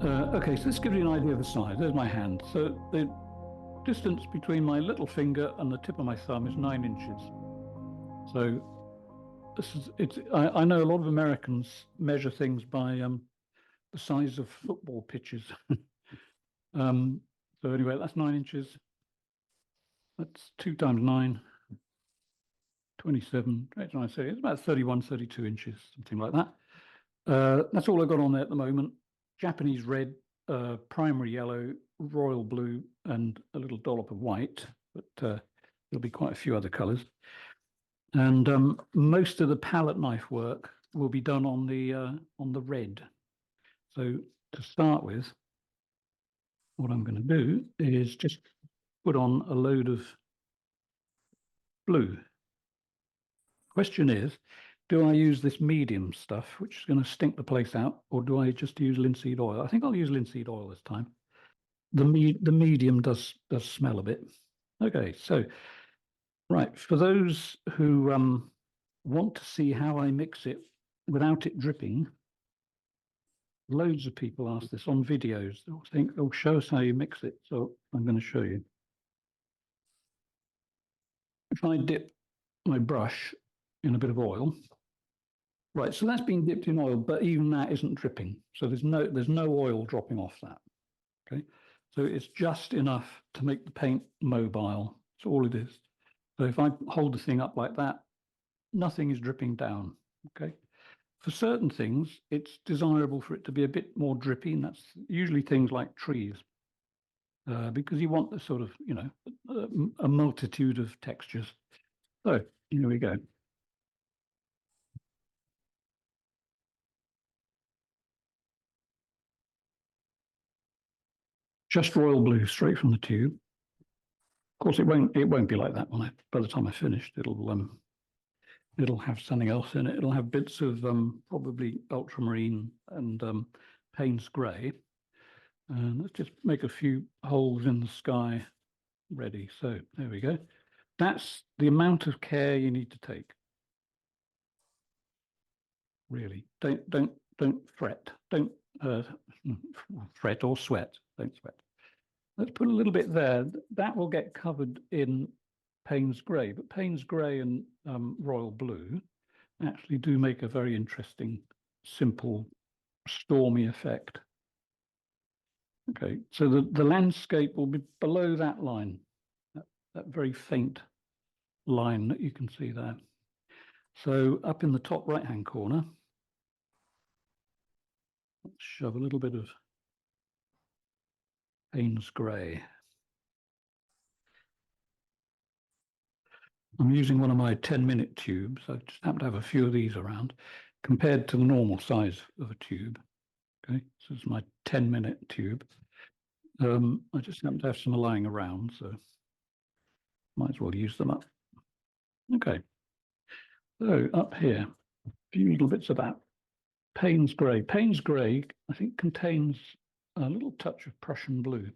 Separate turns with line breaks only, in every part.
Okay, so this gives you an idea of the size. There's my hand. So the distance between my little finger and the tip of my thumb is 9 inches. So I know a lot of Americans measure things by the size of football pitches. So anyway, that's 9 inches. That's 2 times 9, 27. It's about 31, 32 inches, something like that. That's all I've got on there at the moment. Japanese red, primary yellow, royal blue, and a little dollop of white, but there'll be quite a few other colors. And most of the palette knife work will be done on the red. So to start with, what I'm going to do is just put on a load of blue. Question is, do I use this medium stuff, which is going to stink the place out, or do I just use linseed oil? I think I'll use linseed oil this time. The medium does smell a bit. Okay, so right, for those who want to see how I mix it without it dripping, loads of people ask this on videos. They'll think, "Oh, show us how you mix it." So I'm going to show you. If I dip my brush in a bit of oil, right, so that's been dipped in oil, but even that isn't dripping. So there's no oil dropping off that. Okay, so it's just enough to make the paint mobile. That's all it is. So if I hold the thing up like that, nothing is dripping down. Okay. For certain things, it's desirable for it to be a bit more drippy, and that's usually things like trees, because you want the sort of, a multitude of textures. So here we go. Just royal blue straight from the tube. Of course, it won't be like that by the time I finished. It'll have something else in it. It'll have bits of probably ultramarine and Payne's grey. And let's just make a few holes in the sky ready. So there we go. That's the amount of care you need to take. Really, don't fret. Don't fret or sweat. Don't sweat. Let's put a little bit there. That will get covered in Payne's grey, but Payne's grey and royal blue actually do make a very interesting, simple, stormy effect. Okay, so the landscape will be below that line, that very faint line that you can see there. So up in the top right-hand corner, let's shove a little bit of Payne's grey. I'm using one of my 10-minute tubes. I just happen to have a few of these around compared to the normal size of a tube. Okay, so it's my 10-minute tube. I just happen to have some lying around, so might as well use them up. Okay, so up here, a few little bits of that. Payne's grey. Payne's grey, I think, contains a little touch of Prussian blue.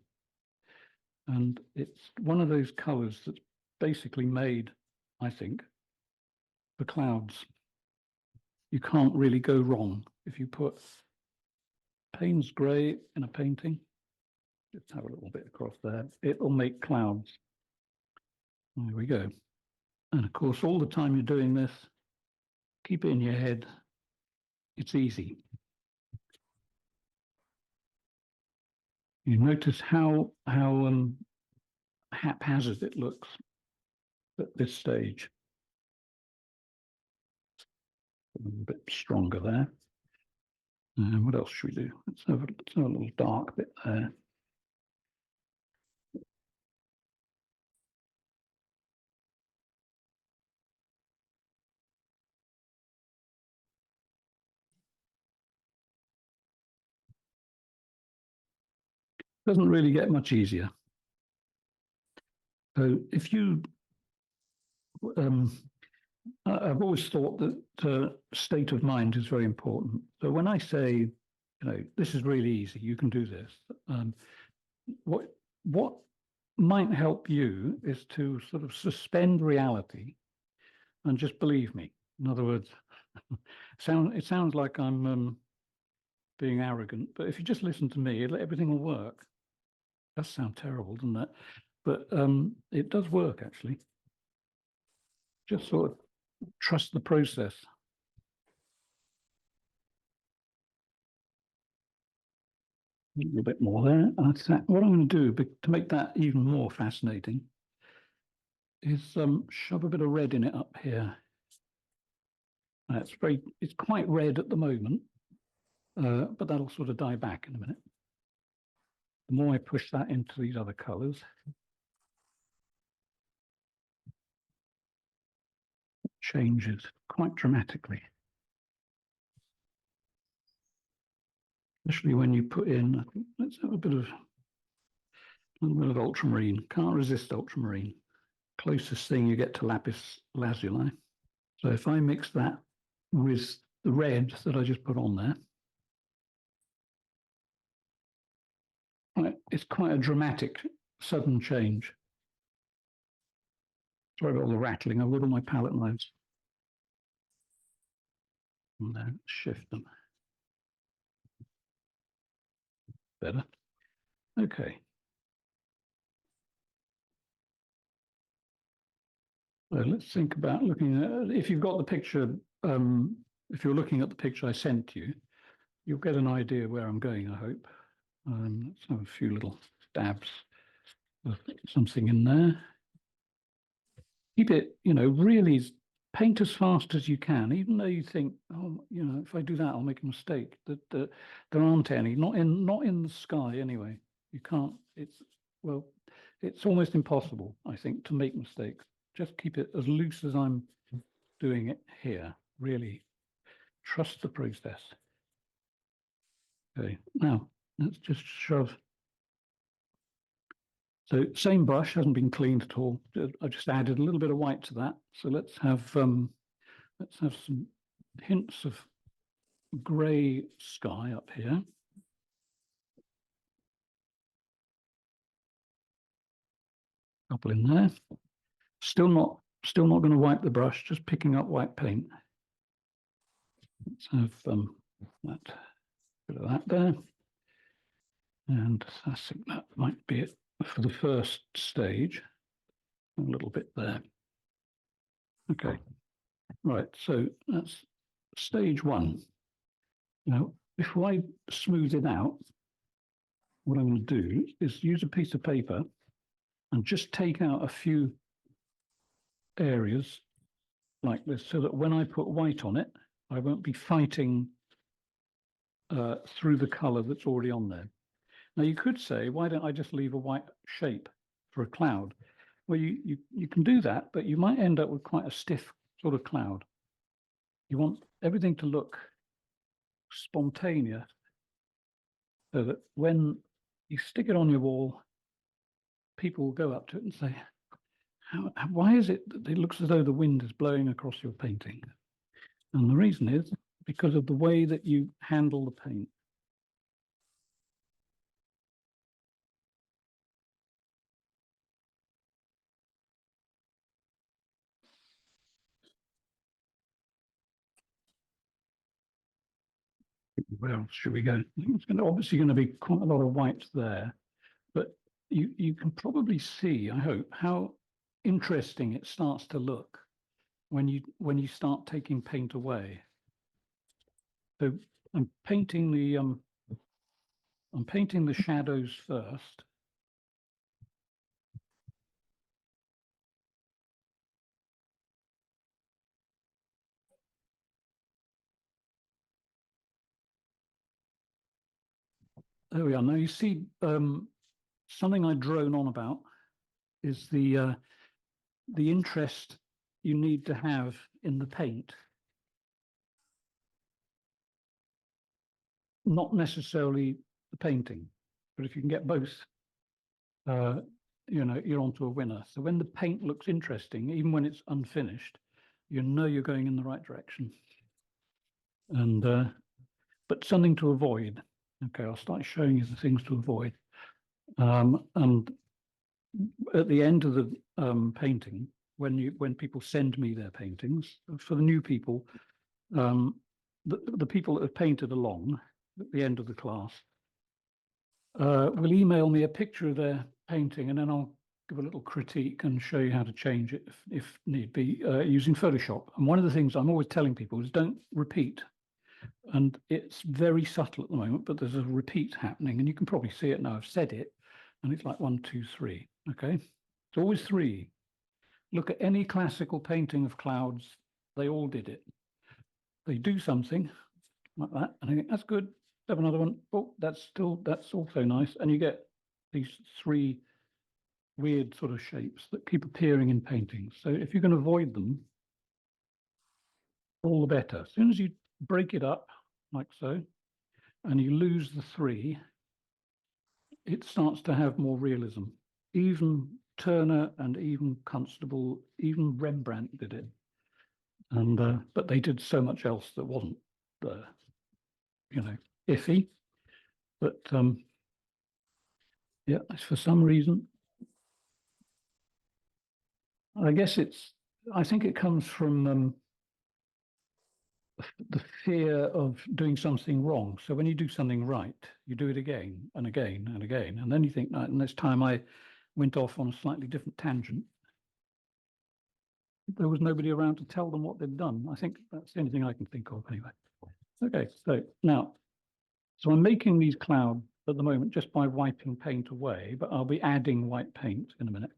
And it's one of those colors that's basically made, I think, for clouds. You can't really go wrong if you put Payne's grey in a painting. Let's have a little bit across there. It will make clouds. There we go. And of course, all the time you're doing this, keep it in your head. It's easy. You notice how haphazard it looks at this stage. A little bit stronger there. And what else should we do? Let's have a little dark bit there. Doesn't really get much easier. So if you, I've always thought that state of mind is very important. So when I say, this is really easy, you can do this. What might help you is to sort of suspend reality and just believe me. In other words, it sounds like I'm being arrogant, but if you just listen to me, everything will work. It does sound terrible, doesn't it? But it does work, actually. Just sort of trust the process. A little bit more there. What I'm going to do to make that even more fascinating is shove a bit of red in it up here. It's quite red at the moment, but that'll sort of die back in a minute. The more I push that into these other colors, it changes quite dramatically. Especially when you put in, I think, let's have a little bit of ultramarine. Can't resist ultramarine. Closest thing you get to lapis lazuli. So if I mix that with the red that I just put on there, it's quite a dramatic, sudden change. Sorry about all the rattling. I've got all my palette knives. And then shift them. Better. Okay. So let's think about looking at, if you've got the picture, if you're looking at the picture I sent you, you'll get an idea where I'm going, I hope. Let's have a few little stabs of something in there. Keep it, really paint as fast as you can, even though you think, oh, if I do that, I'll make a mistake. That there aren't any, not in the sky anyway. You can't. It's almost impossible, I think, to make mistakes. Just keep it as loose as I'm doing it here. Really, trust the process. Okay, now let's just shove. So same brush, hasn't been cleaned at all. I just added a little bit of white to that. So let's have some hints of grey sky up here. Couple in there. Still not going to wipe the brush, just picking up white paint. Let's have that bit of that there. And I think that might be it for the first stage. A little bit there. Okay, right, so that's stage one. Now, before I smooth it out, what I'm going to do is use a piece of paper and just take out a few areas like this so that when I put white on it, I won't be fighting through the color that's already on there. Now, you could say, why don't I just leave a white shape for a cloud? Well, you can do that, but you might end up with quite a stiff sort of cloud. You want everything to look spontaneous so that when you stick it on your wall, people will go up to it and say, why is it that it looks as though the wind is blowing across your painting? And the reason is because of the way that you handle the paint. Where else should we go? I think it's obviously going to be quite a lot of white there, but you can probably see, I hope, how interesting it starts to look when you start taking paint away. So I'm painting the shadows first. There we are. Now you see something I drone on about is the interest you need to have in the paint. Not necessarily the painting, but if you can get both, you're onto a winner. So when the paint looks interesting, even when it's unfinished, you know you're going in the right direction. And but something to avoid. Okay, I'll start showing you the things to avoid. And at the end of the painting, when people send me their paintings, for the new people, the people that have painted along, at the end of the class will email me a picture of their painting, and then I'll give a little critique and show you how to change it if need be using Photoshop. And one of the things I'm always telling people is don't repeat. And it's very subtle at the moment, but there's a repeat happening, and you can probably see it now. I've said it, and it's like 1, 2, 3. Okay, it's always 3. Look at any classical painting of clouds; they all did it. They do something like that, and I think that's good. Have another one. Oh, that's also nice, and you get these 3 weird sort of shapes that keep appearing in paintings. So if you can avoid them, all the better. As soon as you break it up like so, and you lose the 3, it starts to have more realism. Even Turner and even Constable, even Rembrandt did it. And but they did so much else that wasn't, iffy. But yeah, for some reason, I guess I think it comes from the fear of doing something wrong. So when you do something right, you do it again and again and again. And then you think, and this time I went off on a slightly different tangent. There was nobody around to tell them what they'd done. I think that's the only thing I can think of anyway. Okay, so I'm making these clouds at the moment just by wiping paint away, but I'll be adding white paint in a minute.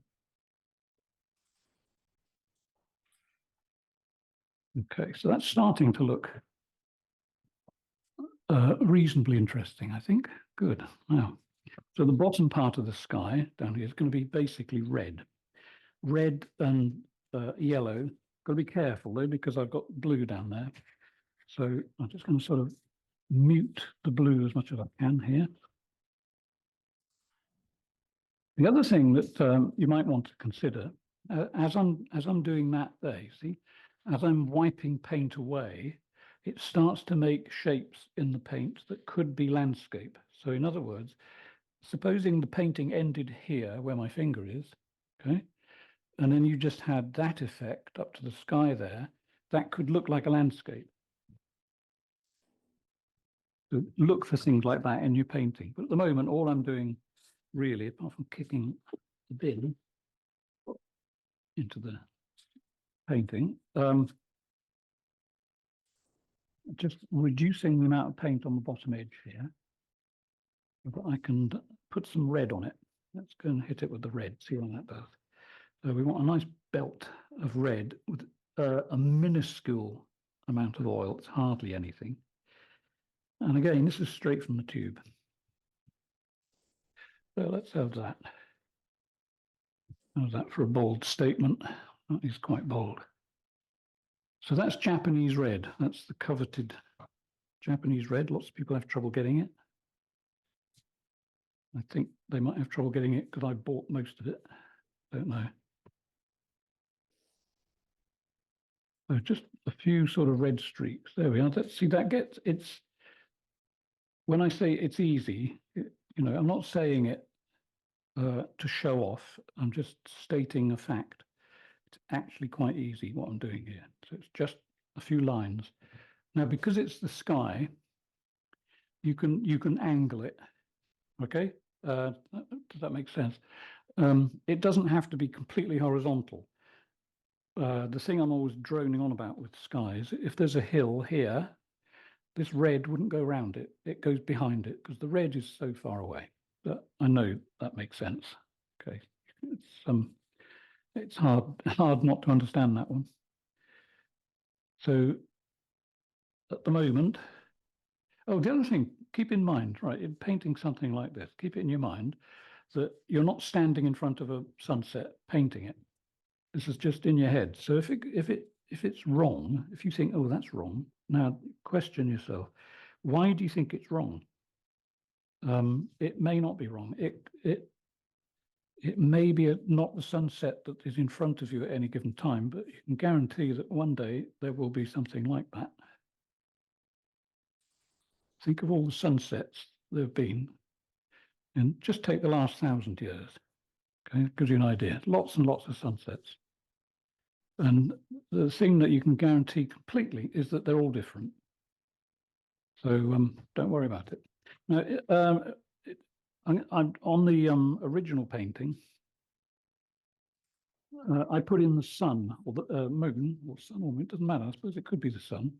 Okay, so that's starting to look reasonably interesting, I think. Good. Now, so the bottom part of the sky down here is going to be basically red. Red and yellow. Got to be careful though, because I've got blue down there. So I'm just going to sort of mute the blue as much as I can here. The other thing that you might want to consider, as I'm doing that there, you see, as I'm wiping paint away, it starts to make shapes in the paint that could be landscape. So in other words, supposing the painting ended here where my finger is, okay, and then you just had that effect up to the sky there, that could look like a landscape. So look for things like that in your painting. But at the moment, all I'm doing really, apart from kicking the bin into the painting, just reducing the amount of paint on the bottom edge here, but I can put some red on it. Let's go and hit it with the red, see what that does. So we want a nice belt of red with a minuscule amount of oil. It's hardly anything. And again, this is straight from the tube. So let's have that. How's that for a bold statement? That is quite bold. So that's Japanese red. That's the coveted Japanese red. Lots of people have trouble getting it. I think they might have trouble getting it because I bought most of it. Don't know. So just a few sort of red streaks. There we are. Let's see, that gets, it's, when I say it's easy, I'm not saying it to show off. I'm just stating a fact. It's actually quite easy what I'm doing here. So it's just a few lines. Now, because it's the sky, you can angle it. Okay, does that make sense? It doesn't have to be completely horizontal. The thing I'm always droning on about with skies, if there's a hill here, this red wouldn't go around it. It goes behind it because the red is so far away. But I know that makes sense. Okay, it's hard not to understand that one. So at the moment, oh, the other thing, keep in mind, right, in painting something like this, keep it in your mind that you're not standing in front of a sunset painting it. This is just in your head. So if it's wrong, if you think, oh, that's wrong, now question yourself, why do you think it's wrong? It may not be wrong. It may be not the sunset that is in front of you at any given time, but you can guarantee that one day there will be something like that. Think of all the sunsets there have been, and just take the last 1,000 years. Okay, gives you an idea. Lots and lots of sunsets. And the thing that you can guarantee completely is that they're all different. So don't worry about it. Now, I'm on the original painting. I put in the sun or the moon or sun or moon, it doesn't matter. I suppose it could be the sun.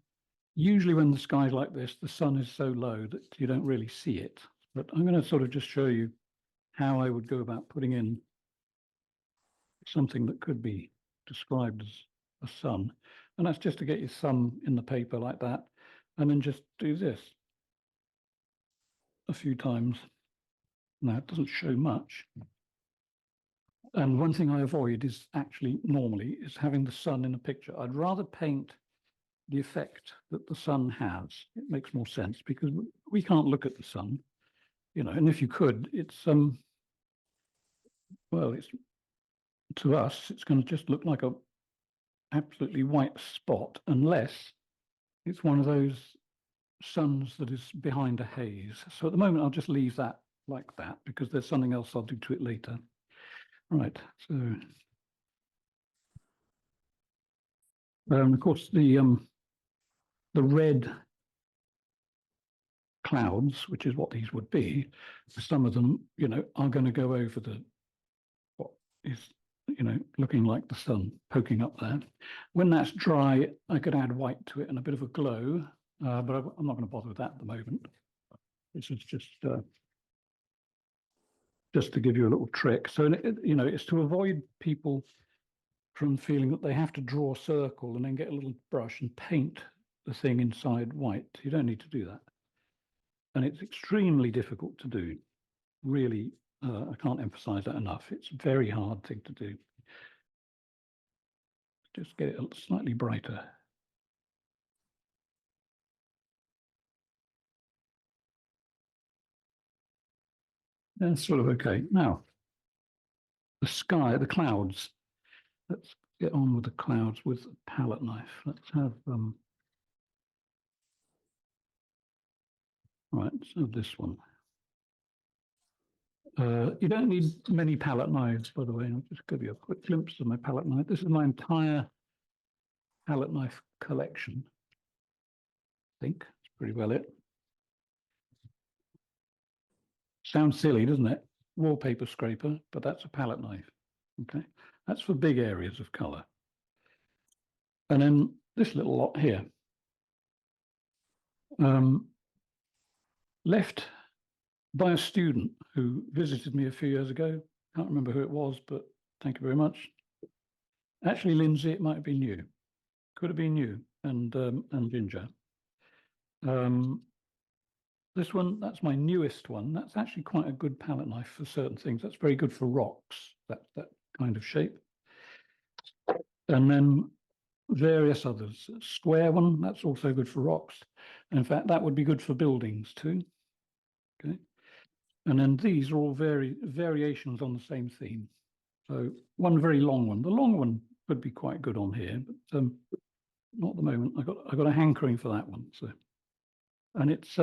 Usually when the sky's like this, the sun is so low that you don't really see it. But I'm going to sort of just show you how I would go about putting in something that could be described as a sun. And that's just to get your sun in the paper like that. And then just do this a few times. Now, it doesn't show much. And one thing I avoid is actually normally is having the sun in a picture. I'd rather paint the effect that the sun has. It makes more sense because we can't look at the sun, you know, and if you could, it's well, it's to us, it's going to just look like a absolutely white spot unless it's one of those suns that is behind a haze. So at the moment, I'll just leave that like that because there's something else I'll do to it later. Right, so of course the red clouds, which is what these would be, some of them, you know, are going to go over the what is, you know, looking like the sun poking up there. When that's dry, I could add white to it and a bit of a glow, but I'm not going to bother with that at the moment. This is just to give you a little trick. So, you know, it's to avoid people from feeling that they have to draw a circle and then get a little brush and paint the thing inside white. You don't need to do that. And it's extremely difficult to do. Really, I can't emphasize that enough. It's a very hard thing to do. Just get it slightly brighter. That's sort of okay. Now, the sky, the clouds. Let's get on with the clouds with a palette knife. Let's have right, so this one. You don't need many palette knives, by the way. I'll just give you a quick glimpse of my palette knife. This is my entire palette knife collection. I think it's pretty well it. Sounds silly, doesn't it? Wallpaper scraper, but that's a palette knife. Okay, that's for big areas of color. And then this little lot here, left by a student who visited me a few years ago. Can't remember who it was, but thank you very much. Actually, Lindsay, it might have been you. Could have been you and Ginger. This one, that's my newest one. That's actually quite a good palette knife for certain things. That's very good for rocks, that kind of shape. And then various others. Square one, that's also good for rocks. In fact, that would be good for buildings too. Okay. And then these are all variations on the same theme. So one very long one. The long one could be quite good on here, but not at the moment. I got a hankering for that one. So, and it's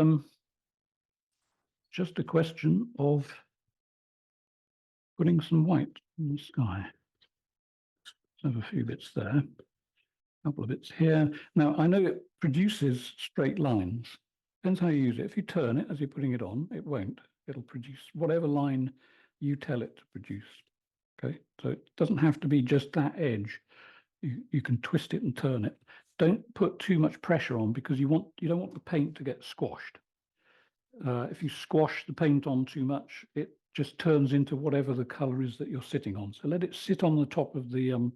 just a question of putting some white in the sky. Let's have a few bits there, a couple of bits here. Now I know it produces straight lines. Depends how you use it. If you turn it as you're putting it on, it won't. It'll produce whatever line you tell it to produce. Okay, so it doesn't have to be just that edge. You can twist it and turn it. Don't put too much pressure on because you don't want the paint to get squashed. If you squash the paint on too much, it just turns into whatever the color is that you're sitting on. So let it sit on the top of the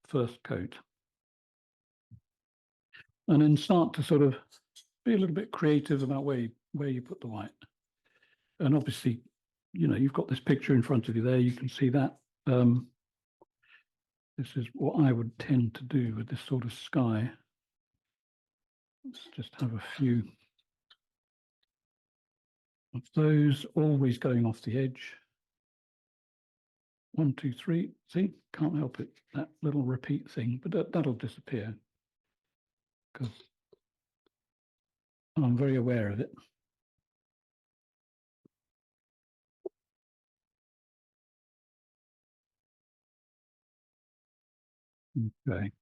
first coat. And then start to sort of be a little bit creative about where you put the white. And obviously, you know, you've got this picture in front of you there. You can see that. This is what I would tend to do with this sort of sky. Let's just have a few of those, always going off the edge. 1, 2, 3. See, can't help it. That little repeat thing, but that'll disappear because I'm very aware of it. Okay.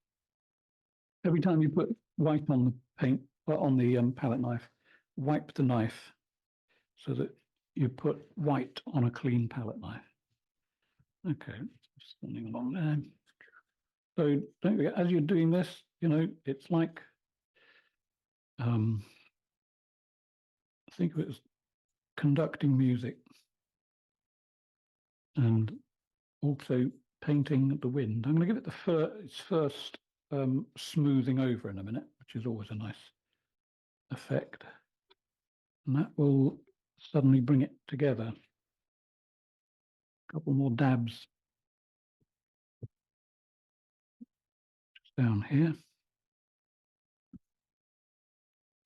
Every time you put white on the paint, on the palette knife, wipe the knife so that you put white on a clean palette knife. Okay, just running along there. So don't forget, as you're doing this, you know, it's like, think of it as conducting music and also painting the wind. I'm going to give it its first smoothing over in a minute, which is always a nice effect. And that will suddenly bring it together. A couple more dabs just down here.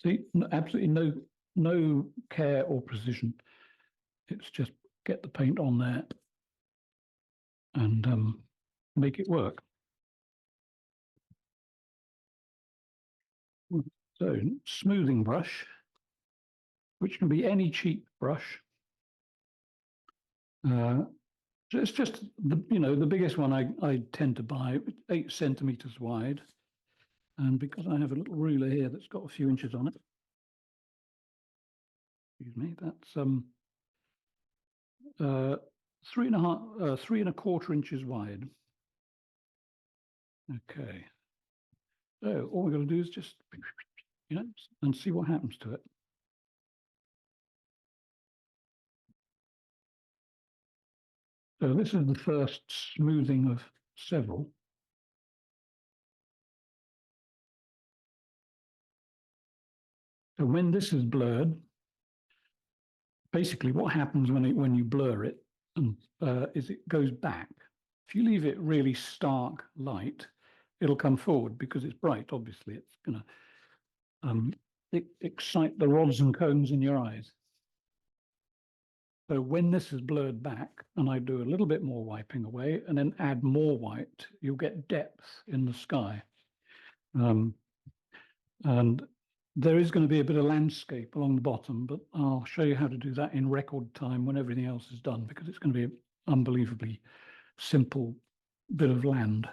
See, absolutely no care or precision. It's just get the paint on there and make it work. So smoothing brush, which can be any cheap brush. It's just the biggest one I tend to buy, 8 centimeters wide, and because I have a little ruler here that's got a few inches on it. Excuse me, that's 3.25 inches wide. Okay, so all we're going to do is just and see what happens to it. So this is the first smoothing of several. So when this is blurred, basically what happens when you blur it is it goes back. If you leave it really stark light, it'll come forward because it's bright. Obviously, it's going to excite the rods and cones in your eyes. So when this is blurred back, and I do a little bit more wiping away and then add more white, you'll get depth in the sky. And there is going to be a bit of landscape along the bottom, but I'll show you how to do that in record time when everything else is done, because it's going to be an unbelievably simple bit of land.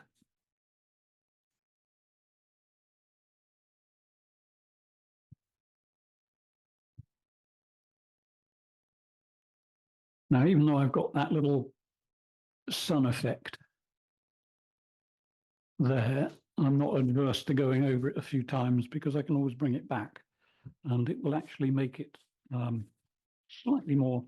Now, even though I've got that little sun effect there, I'm not adverse to going over it a few times because I can always bring it back and it will actually make it slightly more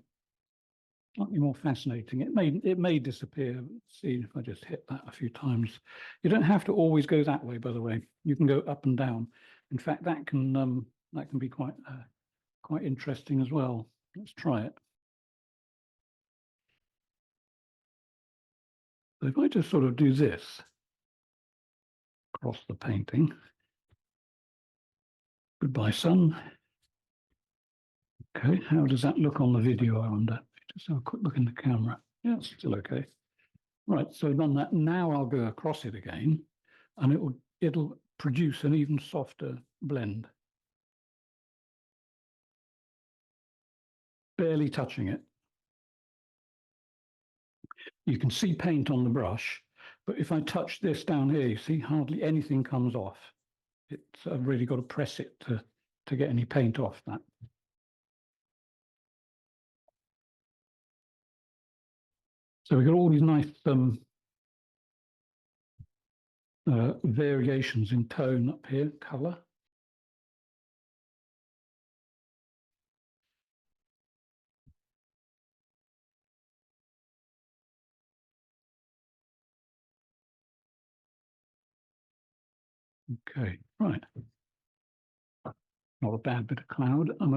fascinating. It may disappear. Let's see if I just hit that a few times. You don't have to always go that way, by the way. You can go up and down. In fact, that can be quite interesting as well. Let's try it. So if I just sort of do this across the painting. Goodbye, sun. Okay, how does that look on the video, I wonder? Just have a quick look in the camera. Yeah, it's still okay. Right, so I've done that. Now I'll go across it again, and it'll produce an even softer blend. Barely touching it. You can see paint on the brush, but if I touch this down here, you see hardly anything comes off. I've really got to press it to get any paint off that. So we've got all these nice variations in tone up here, color. Okay, right. Not a bad bit of cloud. I'm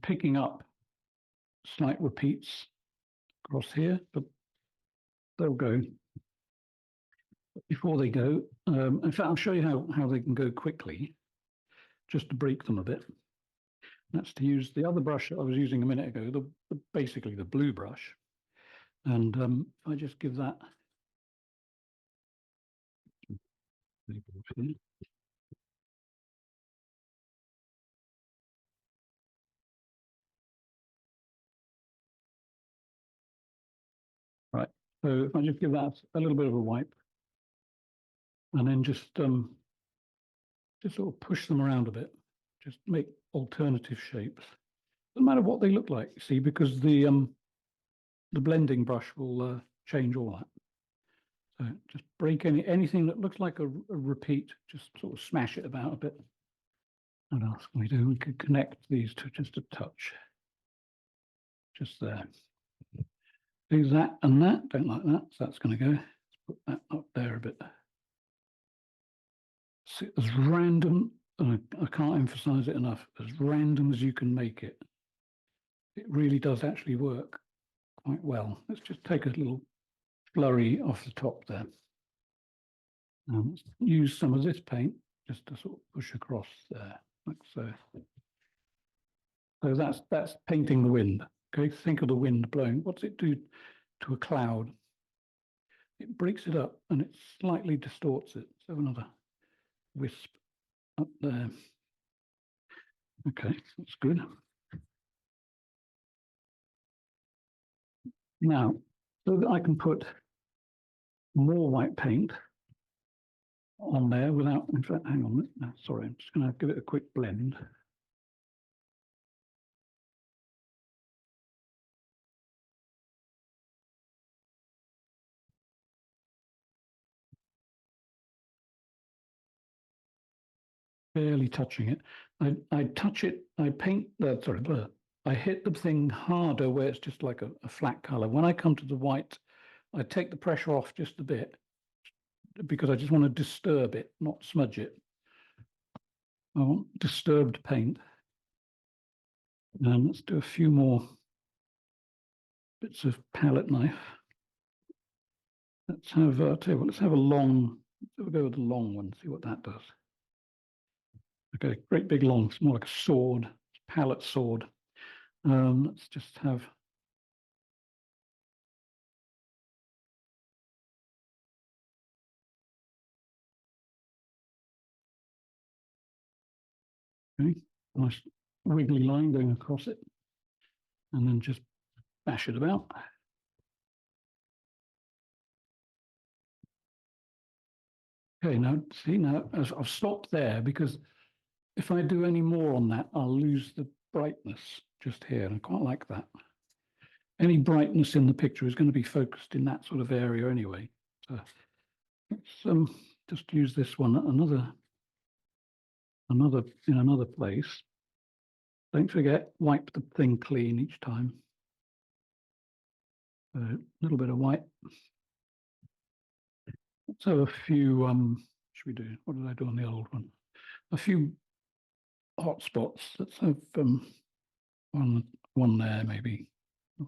picking up slight repeats across here, but they'll go. Before they go, in fact, I'll show you how they can go quickly, just to break them a bit. That's to use the other brush that I was using a minute ago, basically the blue brush. And if I just give that. Right, so if I just give that a little bit of a wipe, and then just sort of push them around a bit. just make alternative shapes. Doesn't matter what they look like, see, because the blending brush will change all that. So just break anything that looks like a repeat, just sort of smash it about a bit. What else can we do? We could connect these to just a touch. Just there. Do that and that. Don't like that, so that's going to go. Let's put that up there a bit. See, as random, and I can't emphasize it enough, as random as you can make it. It really does actually work quite well. Let's just take a little flurry off the top there. Let's use some of this paint just to sort of push across there, like so. So that's painting the wind. Okay, think of the wind blowing. What's it do to a cloud? It breaks it up and it slightly distorts it. So another wisp up there. Okay, that's good. Now, so that I can put more white paint on there without, in fact, hang on, no, sorry, I'm just going to give it a quick blend. Barely touching it. I touch it, I paint, sorry, I hit the thing harder where it's just like a flat color. When I come to the white, I take the pressure off just a bit because I just want to disturb it, not smudge it. I want disturbed paint. And let's do a few more bits of palette knife. Let's have, tell you what, let's have a long, let's go with the long one, see what that does. Okay, great big long, it's more like a sword, palette sword. Let's just have okay, nice wiggly line going across it, and then just bash it about. Okay, now see, now I've stopped there because if I do any more on that, I'll lose the brightness just here, and I quite like that. Any brightness in the picture is going to be focused in that sort of area anyway. So let's just use this one, in another place. Don't forget, wipe the thing clean each time. A little bit of white. Let's have a few, should we do, what did I do on the old one? A few hot spots. Let's have one there, maybe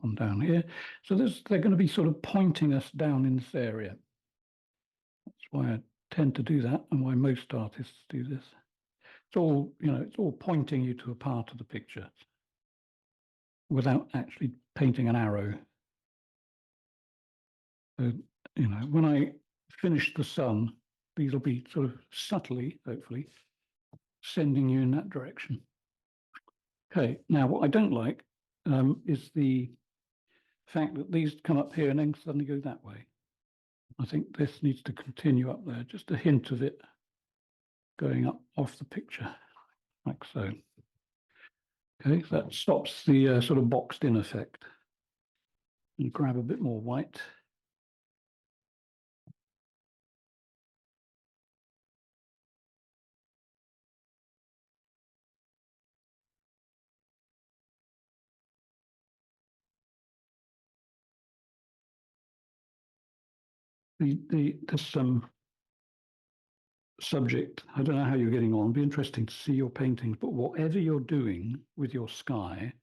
one down here. So they're going to be sort of pointing us down in this area. That's why I tend to do that, and why most artists do this. It's all, it's all pointing you to a part of the picture without actually painting an arrow. So, when I finish the sun, these will be sort of subtly, hopefully, sending you in that direction. Okay, now what I don't like is the fact that these come up here and then suddenly go that way. I think this needs to continue up there, just a hint of it going up off the picture, like so. Okay, so that stops the sort of boxed in effect. And grab a bit more white. This subject, I don't know how you're getting on. It'd be interesting to see your paintings, but whatever you're doing with your sky,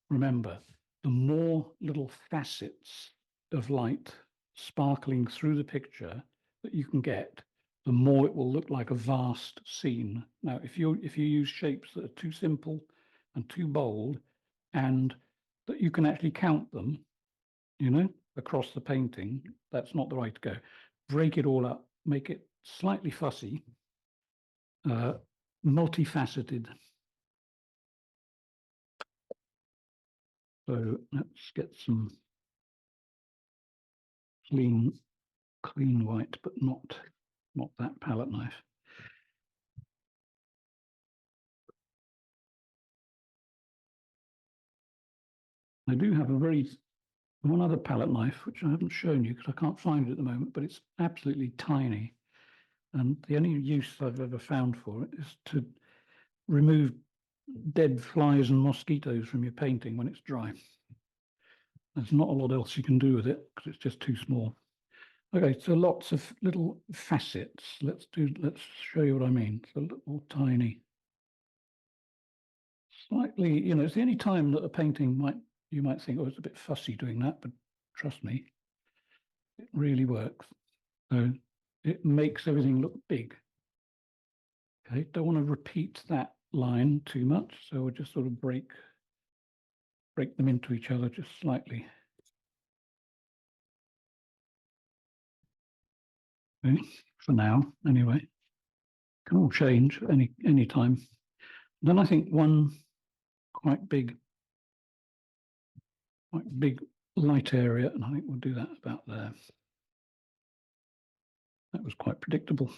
remember, the more little facets of light sparkling through the picture that you can get, the more it will look like a vast scene. Now, if you use shapes that are too simple and too bold, and that you can actually count them, across the painting, that's not the way to go. Break it all up, make it slightly fussy, multifaceted. So let's get some clean white, but not that palette knife. I do have one other palette knife, which I haven't shown you because I can't find it at the moment, but it's absolutely tiny. And the only use I've ever found for it is to remove dead flies and mosquitoes from your painting when it's dry. There's not a lot else you can do with it because it's just too small. Okay, so lots of little facets. Let's show you what I mean. So little tiny, slightly, it's the only time that a painting you might think, oh, it's a bit fussy doing that, but trust me, it really works. So it makes everything look big. Okay, don't want to repeat that line too much, so we'll just sort of break them into each other just slightly. Okay, for now, anyway. Can all change any time. Then I think one quite big light area, and I think we'll do that about there. That was quite predictable,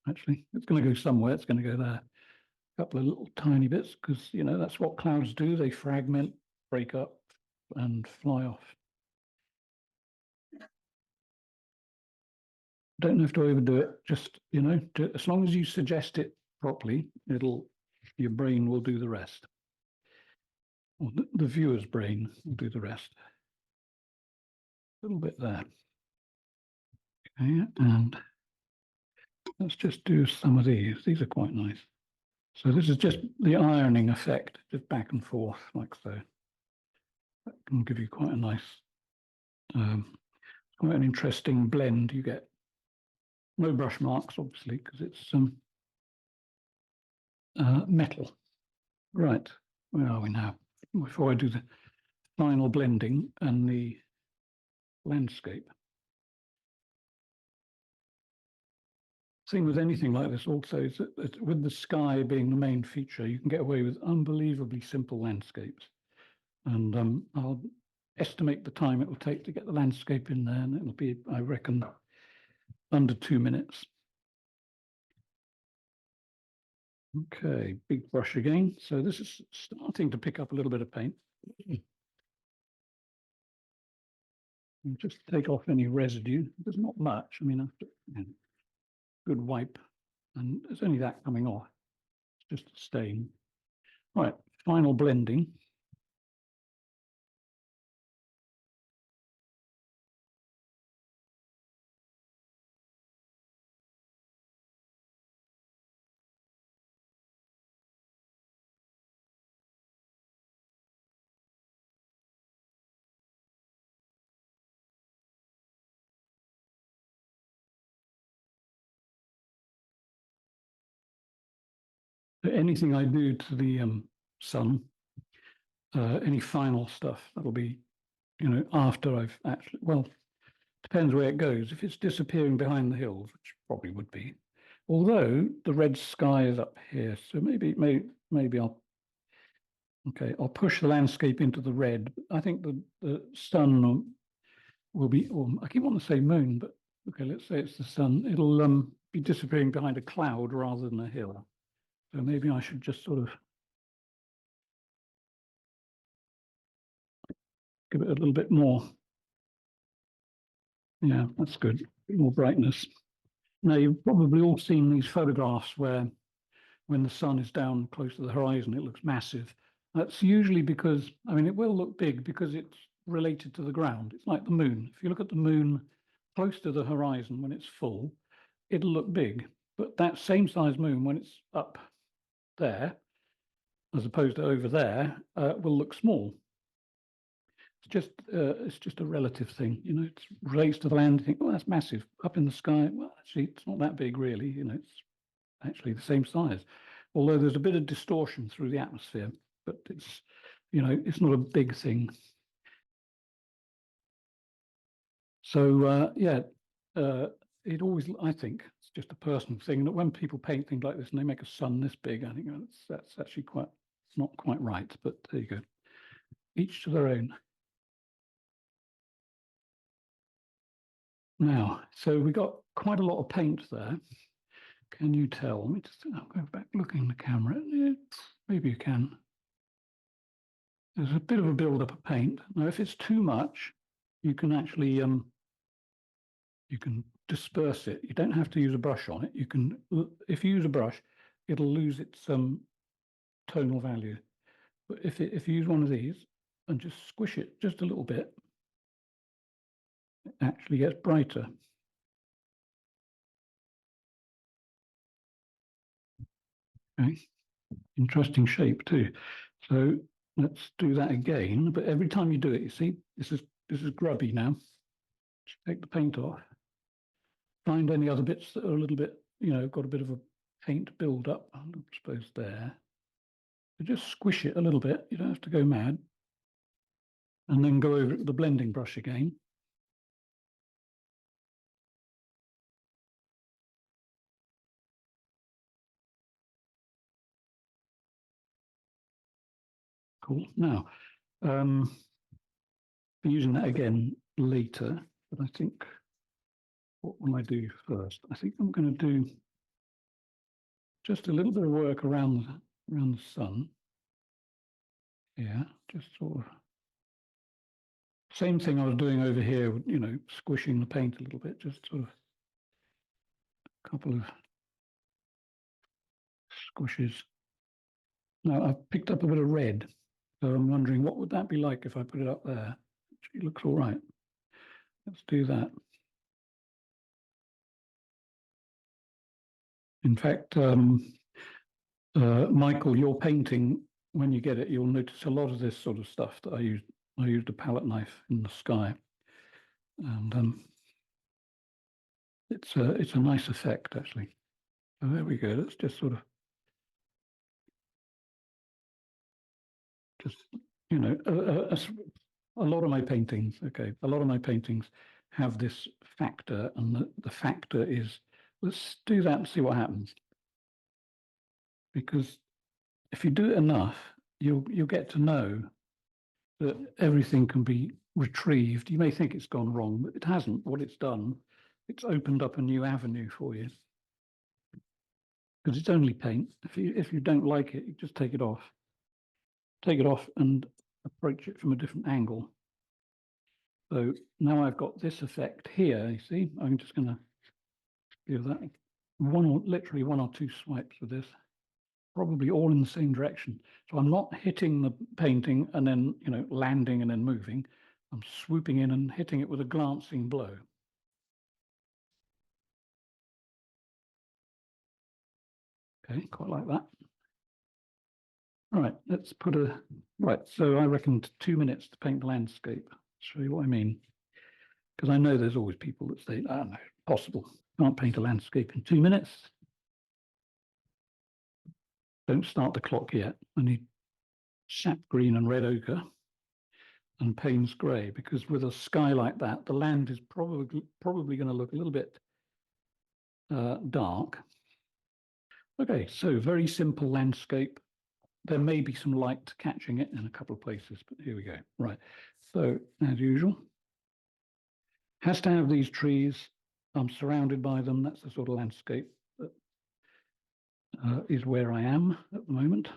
actually. It's going to go somewhere. It's going to go there. A couple of little tiny bits, because that's what clouds do. They fragment, break up, and fly off. Don't have to overdo it. Just as long as you suggest it properly, your brain will do the rest. Or the viewer's brain will do the rest. A little bit there. Okay, and let's just do some of these. These are quite nice. So this is just the ironing effect, just back and forth like so. That can give you quite a nice, quite an interesting blend. You get no brush marks, obviously, because it's metal. Right, where are we now? Before I do the final blending and the landscape. Thing with anything like this also is that with the sky being the main feature, you can get away with unbelievably simple landscapes. And I'll estimate the time it will take to get the landscape in there, and it'll be, I reckon, under 2 minutes. Okay, big brush again. So this is starting to pick up a little bit of paint. And just take off any residue. There's not much. I mean, after good wipe, and there's only that coming off. It's just a stain. Right, final blending. Anything I do to the sun, any final stuff, that'll be, after I've actually, well, depends where it goes. If it's disappearing behind the hills, which probably would be, although the red sky is up here, so maybe I'll push the landscape into the red. I think the sun will be, or I keep wanting to say moon, but okay, let's say it's the sun. It'll be disappearing behind a cloud rather than a hill. So maybe I should just sort of give it a little bit more. Yeah, that's good. More brightness. Now, you've probably all seen these photographs where when the sun is down close to the horizon, it looks massive. That's usually because, I mean, it will look big because it's related to the ground. It's like the moon. If you look at the moon close to the horizon when it's full, it'll look big. But that same size moon, when it's up there, as opposed to over there, will look small. It's just a relative thing, it relates to the land. You think, oh, that's massive. Up in the sky, well, actually, it's not that big, really. It's actually the same size, although there's a bit of distortion through the atmosphere, but it's not a big thing. So it always, I think, it's just a personal thing that when people paint things like this and they make a sun this big, I think that's actually not quite right. But there you go. Each to their own. Now, so we got quite a lot of paint there. Can you tell? Let me just, I'll go back looking at the camera. Maybe you can. there's a bit of a build-up of paint. Now, if it's too much, you can actually you can disperse it. You don't have to use a brush on it. You can, if you use a brush, it'll lose its tonal value. But if you use one of these and just squish it just a little bit, it actually gets brighter. Okay, interesting shape too. So let's do that again. But every time you do it, you see, this is grubby now. Just take the paint off. Find any other bits that are a little bit, got a bit of a paint build up. I suppose there. So just squish it a little bit. You don't have to go mad. And then go over it with the blending brush again. Cool. Now, be using that again later, but I think, what will I do first? I think I'm going to do just a little bit of work around the sun. Yeah, just sort of same thing I was doing over here, squishing the paint a little bit, just sort of a couple of squishes. Now I've picked up a bit of red, so I'm wondering what would that be like if I put it up there? It looks all right. Let's do that. In fact, Michael, your painting, when you get it, you'll notice a lot of this sort of stuff that I used. I used a palette knife in the sky, and it's a nice effect actually. So there we go. Let's just sort of a lot of my paintings. Okay, a lot of my paintings have this factor, and the factor is, let's do that and see what happens. Because if you do it enough, you'll get to know that everything can be retrieved. You may think it's gone wrong, but it hasn't. What it's done, it's opened up a new avenue for you. Because it's only paint. If you don't like it, you just take it off. Take it off and approach it from a different angle. So now I've got this effect here, you see. I'm just going to give that literally one or two swipes with this, probably all in the same direction. So I'm not hitting the painting and then, landing and then moving. I'm swooping in and hitting it with a glancing blow. Okay, quite like that. All right, let's put right, so I reckon 2 minutes to paint the landscape. Show you what I mean. Because I know there's always people that say, oh, no, possible. Can't paint a landscape in 2 minutes. Don't start the clock yet. I need sap green and red ochre and Payne's grey, because with a sky like that, the land is probably going to look a little bit dark. Okay, so very simple landscape. There may be some light catching it in a couple of places, but here we go. Right, so as usual, has to have these trees. I'm surrounded by them. That's the sort of landscape that is where I am at the moment.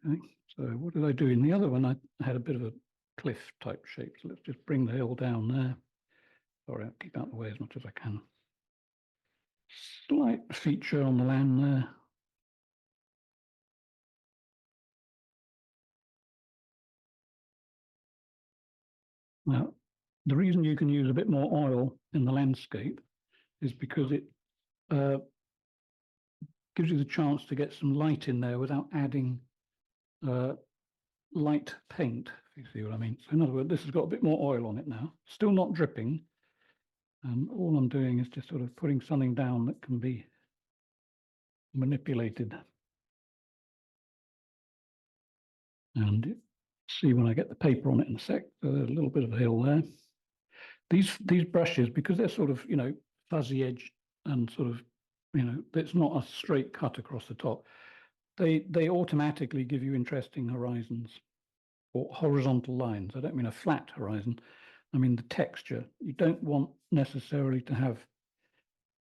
Okay, so what did I do in the other one? I had a bit of a cliff type shape. So let's just bring the hill down there. Sorry, I'll keep out of the way as much as I can. Slight feature on the land there. Now, the reason you can use a bit more oil in the landscape is because it gives you the chance to get some light in there without adding light paint, if you see what I mean. So in other words, this has got a bit more oil on it now, still not dripping. And all I'm doing is just sort of putting something down that can be manipulated. And see when I get the paper on it in a sec. So there's a little bit of a hill there. These brushes, because they're sort of, fuzzy edge and sort of, it's not a straight cut across the top. They automatically give you interesting horizons or horizontal lines. I don't mean a flat horizon. I mean the texture. You don't want necessarily to have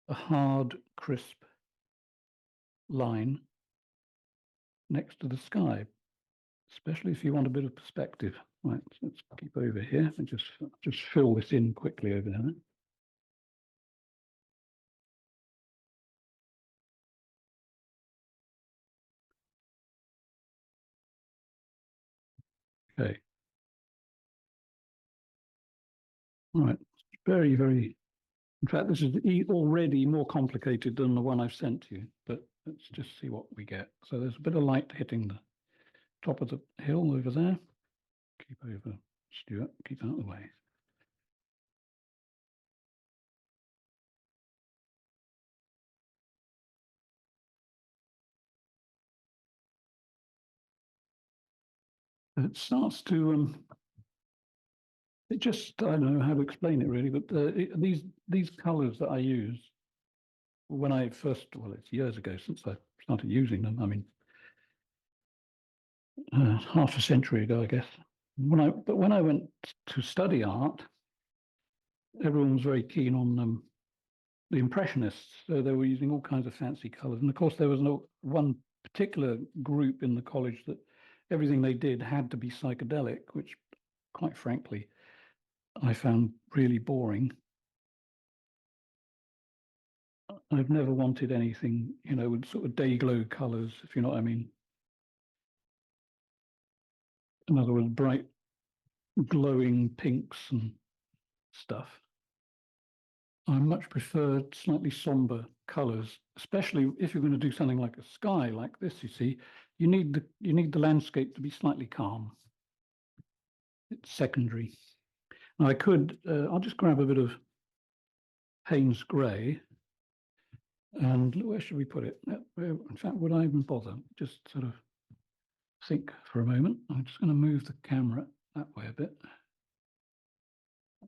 a hard, crisp line next to the sky. especially if you want a bit of perspective. Right, so let's keep over here and just fill this in quickly over there. Okay. Right. Very, very. In fact, this is already more complicated than the one I've sent you, but let's just see what we get. So there's a bit of light hitting the top of the hill over there. Keep over, Stuart, keep out of the way. It starts to, it just, I don't know how to explain it really, but these colors that I use, when I first, well, it's years ago since I started using them. I mean, half a century ago, I guess. But when I went to study art, everyone was very keen on the Impressionists, so they were using all kinds of fancy colors. And of course, there was no one particular group in the college that everything they did had to be psychedelic, which, quite frankly, I found really boring. I've never wanted anything, with sort of day glow colors, if you know what I mean. In other words, bright, glowing pinks and stuff. I much prefer slightly somber colors, especially if you're going to do something like a sky like this. You see, you need the landscape to be slightly calm. It's secondary. Now I could, I'll just grab a bit of Payne's grey, and where should we put it? In fact, would I even bother? Just sort of think for a moment. I'm just going to move the camera that way a bit.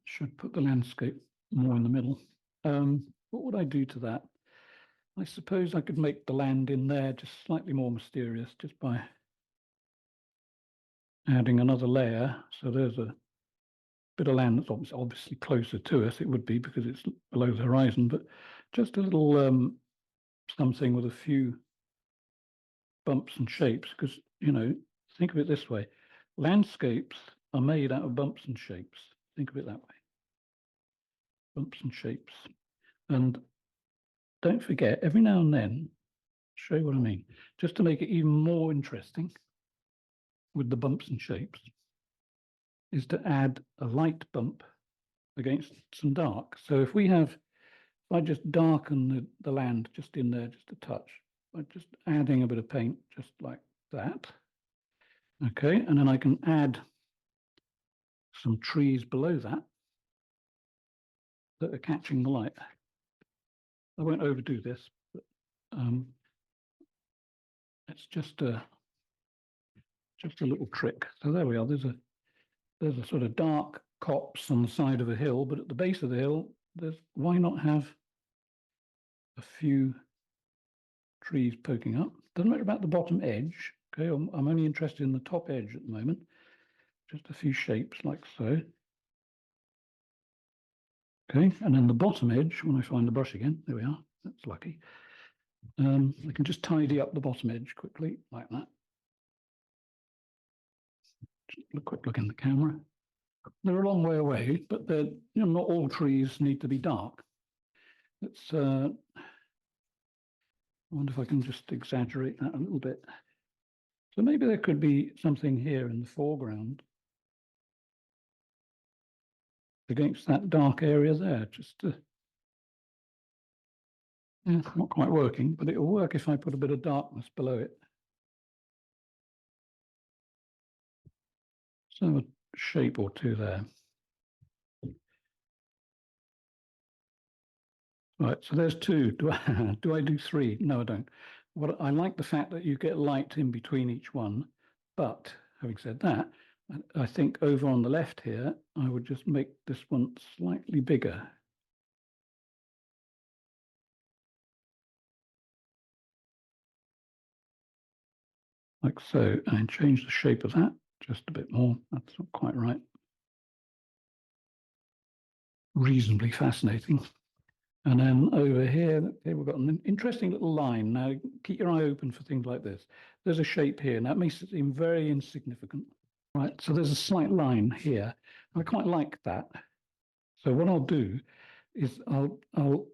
Should put the landscape more in the middle. What would I do to that? I suppose I could make the land in there just slightly more mysterious just by adding another layer. So there's a bit of land that's obviously closer to us. It would be because it's below the horizon, but just a little something with a few bumps and shapes. Because, think of it this way. Landscapes are made out of bumps and shapes. Think of it that way. Bumps and shapes. And don't forget, every now and then, show you what I mean, just to make it even more interesting with the bumps and shapes, is to add a light bump against some dark. So if I just darken the land just in there, just a touch, by just adding a bit of paint, just like that. Okay, and then I can add some trees below that are catching the light. I won't overdo this, but it's just a little trick. So there we are. There's a sort of dark copse on the side of a hill, but at the base of the hill, why not have a few trees poking up? Doesn't matter about the bottom edge. Okay, I'm only interested in the top edge at the moment. Just a few shapes like so. Okay, and then the bottom edge, when I find the brush again, there we are. That's lucky. I can just tidy up the bottom edge quickly, like that. Just a quick look in the camera. They're a long way away, but not all trees need to be dark. I wonder if I can just exaggerate that a little bit. So maybe there could be something here in the foreground against that dark area there, just to, yeah, not quite working, but it'll work if I put a bit of darkness below it. So a shape or two there. Right, so there's two. Do I do three? No, I don't. I like the fact that you get light in between each one, but having said that, I think over on the left here, I would just make this one slightly bigger. Like so, and change the shape of that just a bit more. That's not quite right. Reasonably fascinating. And then over here, okay, we've got an interesting little line. Now, keep your eye open for things like this. There's a shape here. Now, it makes it seem very insignificant. Right, so there's a slight line here. I quite like that. So what I'll do is I'll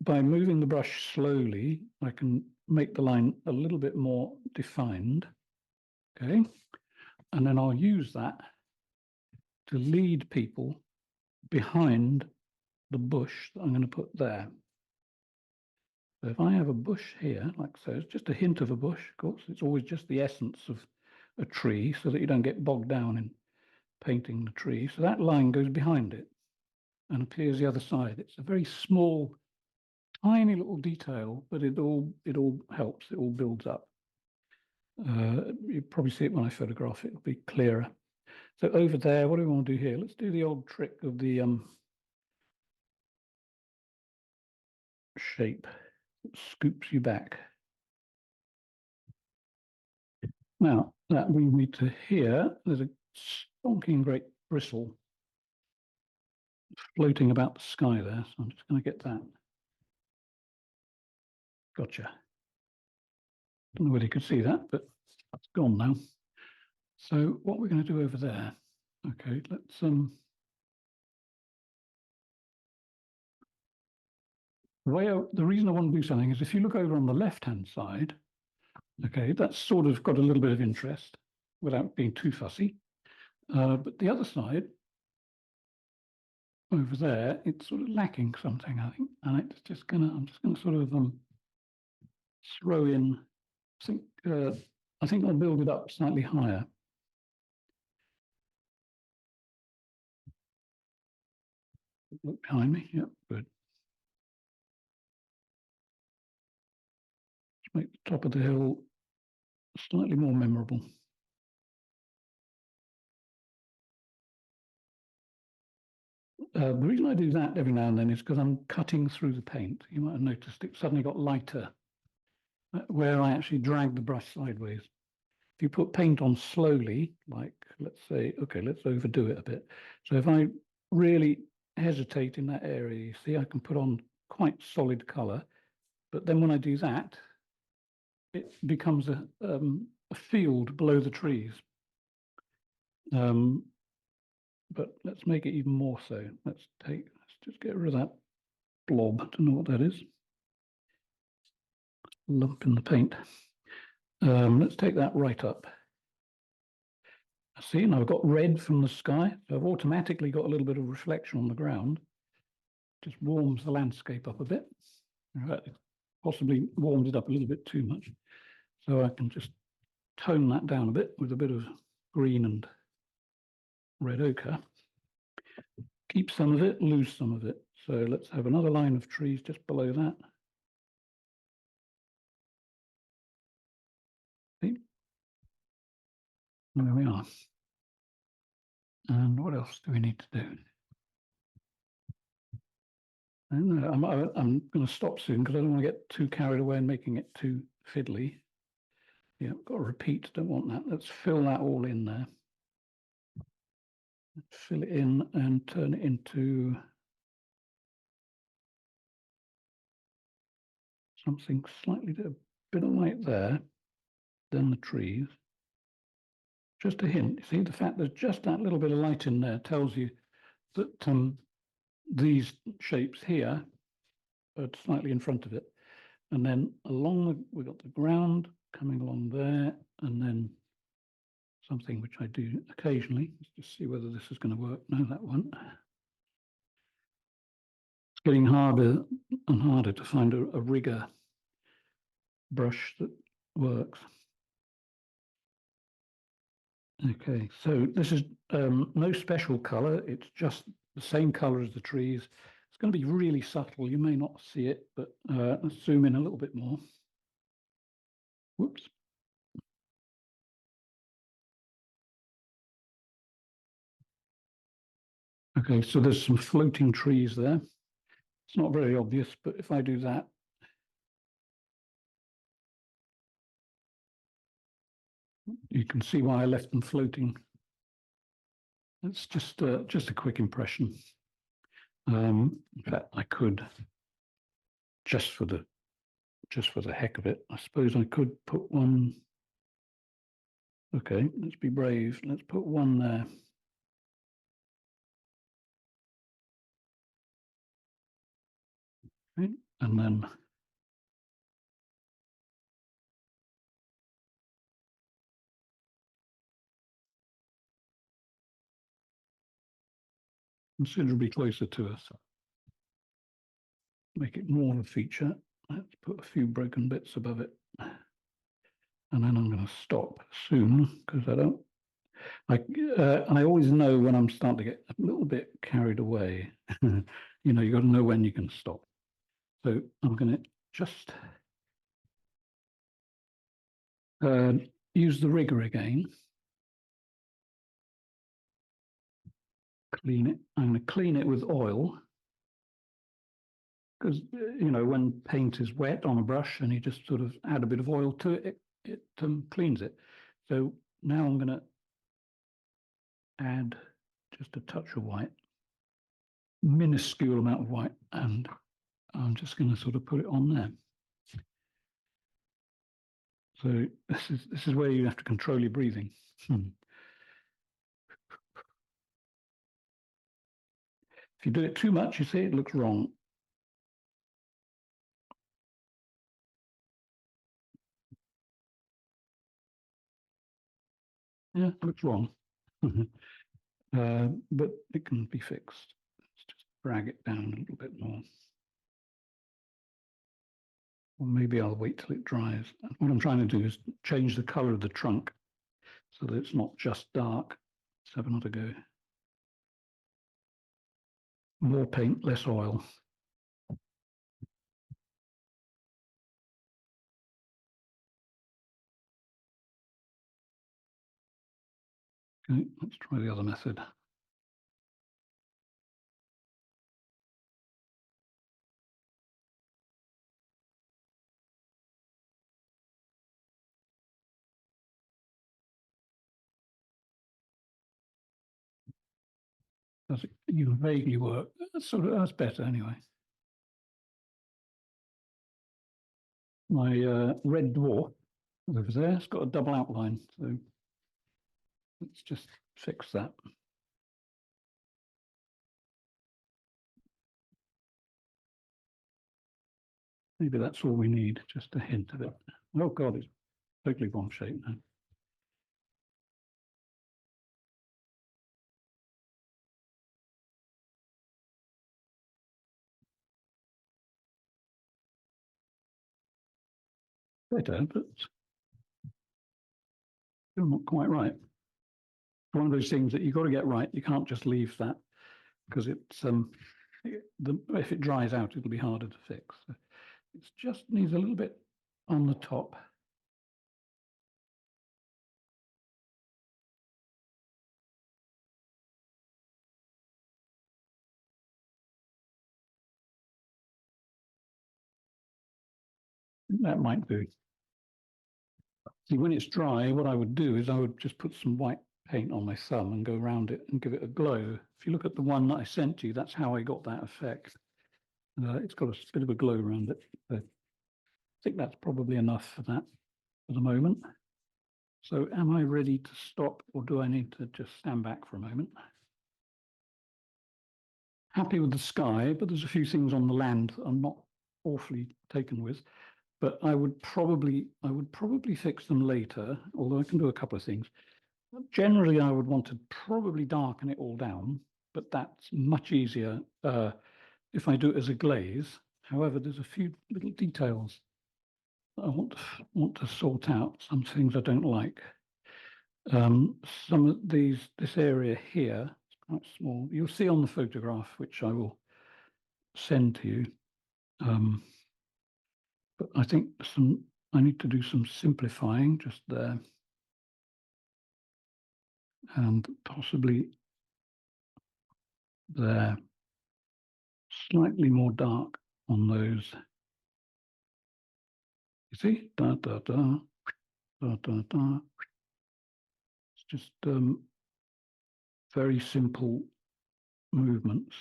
by moving the brush slowly, I can make the line a little bit more defined. Okay, and then I'll use that to lead people behind the bush that I'm going to put there. So if I have a bush here, like so, it's just a hint of a bush, of course, it's always just the essence of a tree so that you don't get bogged down in painting the tree. So that line goes behind it and appears the other side. It's a very small, tiny little detail, but it all helps, it all builds up. You probably see it when I photograph it, it'll be clearer. So over there, what do we want to do here? Let's do the old trick of the shape that scoops you back. Now, that brings me to here. There's a stonking great bristle floating about the sky there. So I'm just going to get that. Gotcha. Don't know whether you could see that, but it's gone now. So what we're going to do over there, okay, let's the reason I want to do something is if you look over on the left-hand side, okay, that's sort of got a little bit of interest without being too fussy. But the other side, over there, it's sort of lacking something, I think. And I'm just gonna sort of throw in, I think I'll build it up slightly higher. Look behind me, yep, good. Let's make the top of the hill slightly more memorable. The reason I do that every now and then is because I'm cutting through the paint. You might have noticed it suddenly got lighter where I actually drag the brush sideways. If you put paint on slowly, like let's say, okay, let's overdo it a bit. So if I really hesitate in that area, you see, I can put on quite solid color. But then when I do that, it becomes a field below the trees. But let's make it even more so. Let's just get rid of that blob. I don't know what that is. Lump in the paint. Let's take that right up. See, now I've got red from the sky. So I've automatically got a little bit of reflection on the ground. Just warms the landscape up a bit. Possibly warmed it up a little bit too much. So I can just tone that down a bit with a bit of green and red ochre. Keep some of it, lose some of it. So let's have another line of trees just below that. See? There we are. And what else do we need to do? I'm going to stop soon because I don't want to get too carried away and making it too fiddly. Yeah, got to repeat, don't want that. Let's fill that all in there. Fill it in and turn it into something slightly a bit of light there, then the trees. Just a hint, see the fact there's just that little bit of light in there tells you that these shapes here are slightly in front of it. And then we've got the ground coming along there, and then something which I do occasionally. Let's just see whether this is going to work. No, that won't. It's getting harder and harder to find a rigger brush that works. Okay, so this is no special color. It's just the same color as the trees. It's going to be really subtle. You may not see it, but let's zoom in a little bit more. Whoops. Okay, so there's some floating trees there. It's not very obvious, but if I do that, you can see why I left them floating. It's just a quick impression. In fact, I could just for the heck of it, I suppose I could put one. Okay, let's be brave. Let's put one there. Okay, and then considerably closer to us. Make it more of a feature. Let's put a few broken bits above it. And then I'm going to stop soon because I always know when I'm starting to get a little bit carried away. You know, you got to know when you can stop. So I'm going to just use the rigger again. Clean it. I'm going to clean it with oil because, you know, when paint is wet on a brush and you just sort of add a bit of oil to it, it cleans it. So now I'm going to add just a touch of white, minuscule amount of white, and I'm just going to sort of put it on there. So this is where you have to control your breathing. If you do it too much, you see, it looks wrong. Yeah, it looks wrong. But it can be fixed. Let's just drag it down a little bit more. Or maybe I'll wait till it dries. What I'm trying to do is change the color of the trunk so that it's not just dark. Let's have another go. More paint, less oil. Okay, let's try the other method. Does it even vaguely work? That's better anyway. My red dwarf over there, it's got a double outline, so let's just fix that. Maybe that's all we need, just a hint of it. Oh God, it's totally wrong shape now. Better, but still not quite right. One of those things that you've got to get right. You can't just leave that because if it dries out, it'll be harder to fix. So it just needs a little bit on the top. That might do. See, when it's dry, what I would do is I would just put some white paint on my thumb and go around it and give it a glow. If you look at the one that I sent you, that's how I got that effect. It's got a bit of a glow around it. So I think that's probably enough for that for the moment. So am I ready to stop, or do I need to just stand back for a moment? Happy with the sky, but there's a few things on the land I'm not awfully taken with. But I would probably fix them later, although I can do a couple of things. Generally, I would want to probably darken it all down, but that's much easier if I do it as a glaze. However, there's a few little details that I want to sort out, some things I don't like. Some of this area here, it's quite small. You'll see on the photograph, which I will send to you. But I think I need to do some simplifying just there. And possibly there, slightly more dark on those. You see, da da da, da da da. It's just very simple movements.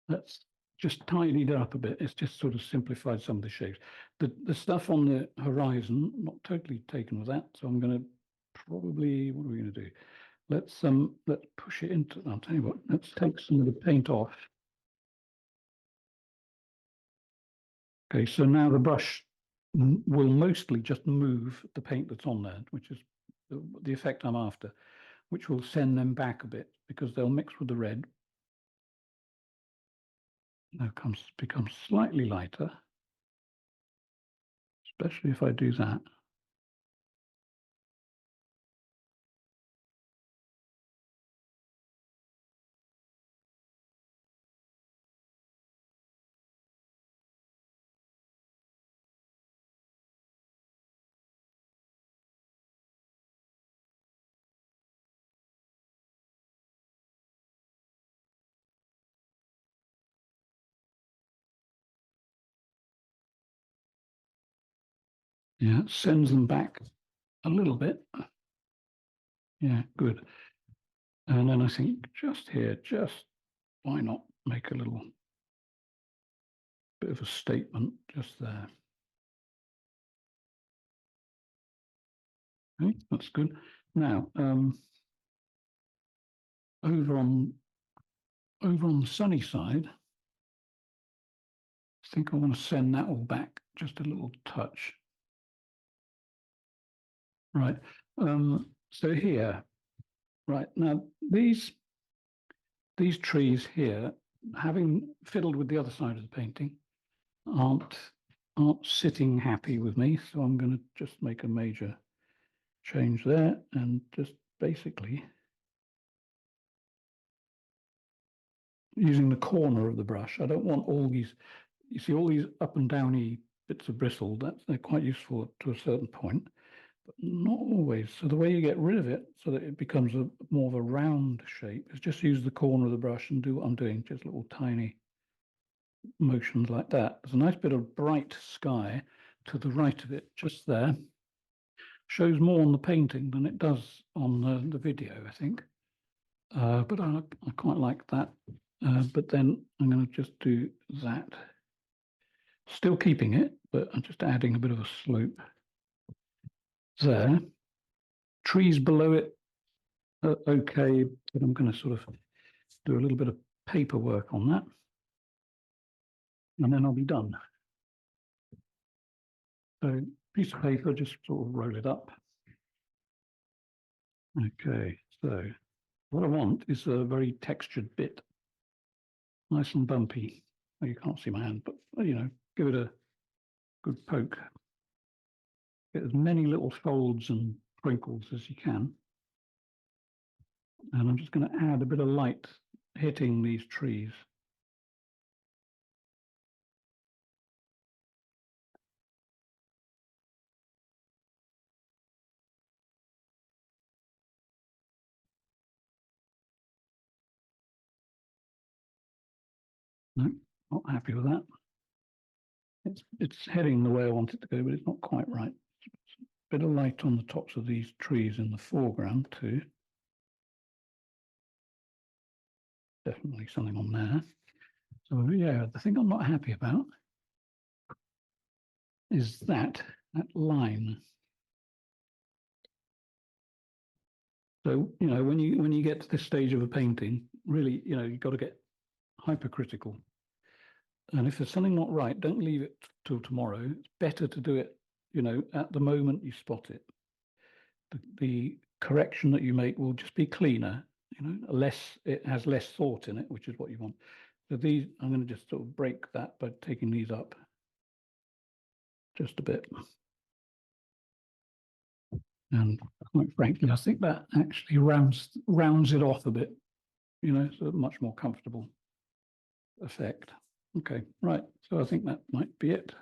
Let's just tidied it up a bit. It's just sort of simplified some of the shapes. The stuff on the horizon, not totally taken with that. So I'm going to probably, what are we going to do? Let's push it into, I'll tell you what, let's take some of the paint off. Okay, so now the brush will mostly just move the paint that's on there, which is the effect I'm after, which will send them back a bit because they'll mix with the red. Now becomes slightly lighter, especially if I do that. Yeah, it sends them back a little bit. Yeah, good. And then I think just here, why not make a little bit of a statement just there. Okay, that's good. Now, over on the sunny side, I think I want to send that all back just a little touch. Right. So here, right now, these trees here, having fiddled with the other side of the painting, aren't sitting happy with me. So I'm going to just make a major change there and just basically using the corner of the brush. I don't want all these, you see all these up and downy bits of bristle, they're quite useful to a certain point, but not always. So the way you get rid of it so that it becomes more of a round shape is just use the corner of the brush and do what I'm doing, just little tiny motions like that. There's a nice bit of bright sky to the right of it, just there. Shows more on the painting than it does on the video, I think. But I quite like that. But then I'm going to just do that. Still keeping it, but I'm just adding a bit of a slope there. Trees below it are okay, but I'm going to sort of do a little bit of paperwork on that. And then I'll be done. So piece of paper, just sort of roll it up. Okay, so what I want is a very textured bit, nice and bumpy. Well, you can't see my hand, but you know, give it a good poke. Get as many little folds and crinkles as you can. And I'm just going to add a bit of light hitting these trees. No, not happy with that. It's heading the way I want it to go, but it's not quite right. A bit of light on the tops of these trees in the foreground too. Definitely something on there. So yeah, the thing I'm not happy about is that line. So you know, when you get to this stage of a painting, really, you know, you've got to get hypercritical. And if there's something not right, don't leave it till tomorrow. It's better to do it, you know, at the moment you spot it. The correction that you make will just be cleaner, you know, it has less thought in it, which is what you want. So these, I'm going to just sort of break that by taking these up just a bit. And quite frankly, I think that actually rounds it off a bit, you know, so a much more comfortable effect. Okay, right. So I think that might be it.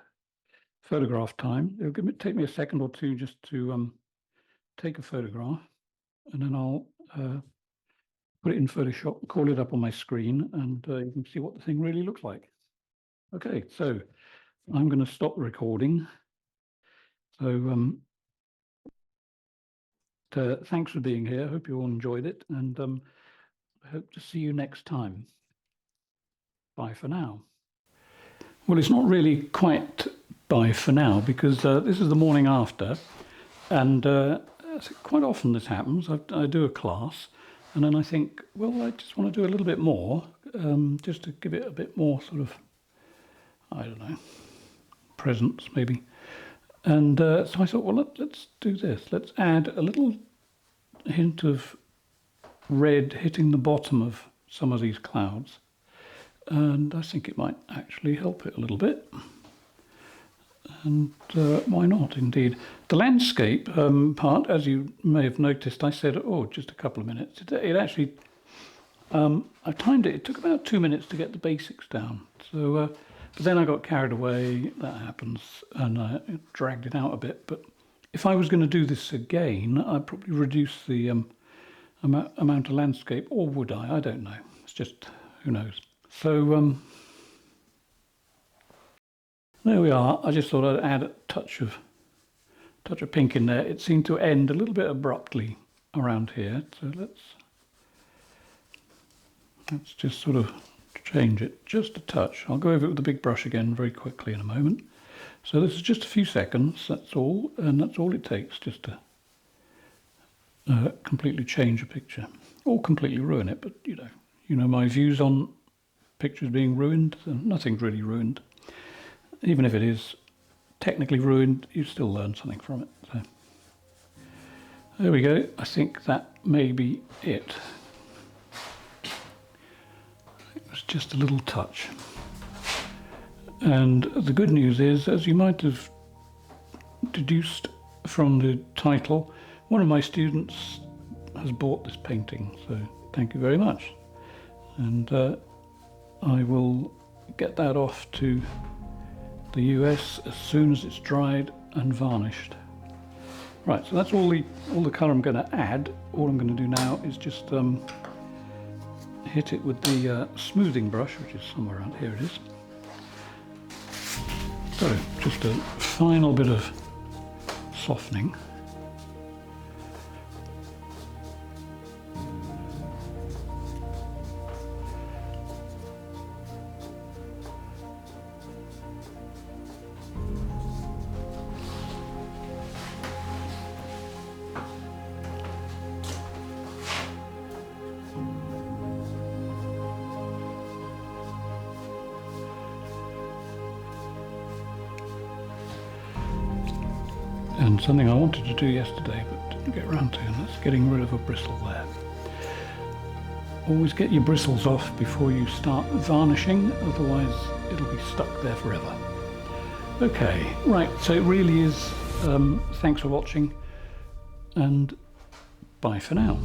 Photograph time. It'll take me a second or two just to take a photograph, and then I'll put it in Photoshop, call it up on my screen, and you can see what the thing really looks like. Okay, so I'm going to stop recording. So thanks for being here. Hope you all enjoyed it, and I hope to see you next time. bye for now. Well, it's not really quite bye for now, because this is the morning after, and quite often this happens. I do a class, and then I think, well, I just want to do a little bit more, just to give it a bit more sort of, I don't know, presence maybe. And so I thought, well, let's do this. Let's add a little hint of red hitting the bottom of some of these clouds. And I think it might actually help it a little bit. And why not, indeed. The landscape part, as you may have noticed, I said, oh, just a couple of minutes. It actually, I timed it. It took about 2 minutes to get the basics down. So, but then I got carried away. That happens, and I dragged it out a bit. But if I was going to do this again, I'd probably reduce the amount of landscape, or would I? I don't know. It's just, who knows. So there we are. I just thought I'd add a touch of pink in there. It seemed to end a little bit abruptly around here. So let's just sort of change it just a touch. I'll go over it with the big brush again very quickly in a moment. So this is just a few seconds, that's all, and that's all it takes just to completely change a picture, or completely ruin it. But you know my views on pictures being ruined. Nothing's really ruined. Even if it is technically ruined, you still learn something from it. So there we go. I think that may be it. It was just a little touch. And the good news is, as you might have deduced from the title, one of my students has bought this painting, so thank you very much. And I will get that off to the US as soon as it's dried and varnished. Right, so that's all the colour I'm going to add. All I'm going to do now is just hit it with the smoothing brush, which is somewhere around here. It is. So just a final bit of softening. And something I wanted to do yesterday but didn't get around to, and that's getting rid of a bristle there. Always get your bristles off before you start varnishing, otherwise it'll be stuck there forever. Okay, right, so it really is, thanks for watching, and bye for now.